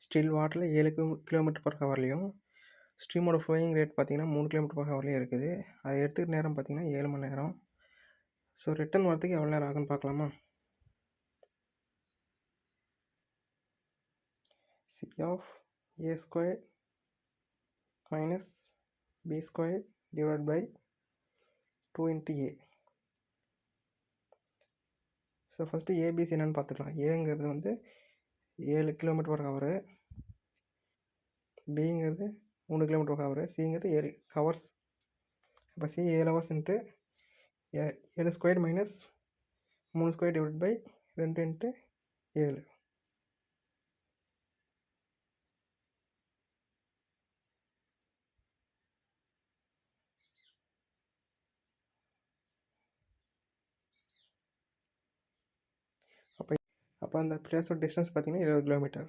Still வாட்டரில் 7 km/hலையும் ஸ்ட்ரீமோட flowing rate பார்த்திங்கன்னா 3 km/hலையும் இருக்குது. அதை எடுத்துக்கிற நேரம் பார்த்திங்கன்னா 7 மணி நேரம். ஸோ ரிட்டர்ன் வரதுக்கு எவ்வளோ நேரம் ஆகுன்னு பார்க்கலாமா? C of A squared minus B squared divided by 2 into A. So first A B C என்னென்னு பார்த்துக்கலாம். ஏங்கிறது வந்து 7 km/h, பிங்கிறது 3 km/h, சிங்கிறது 7 ஹவர்ஸ். அப்போ C 7 hours into 7 square minus 3 square divide by 2 into 7. அப்போ அந்த பிளேஸோட டிஸ்டன்ஸ் பார்த்திங்கன்னா 20 km.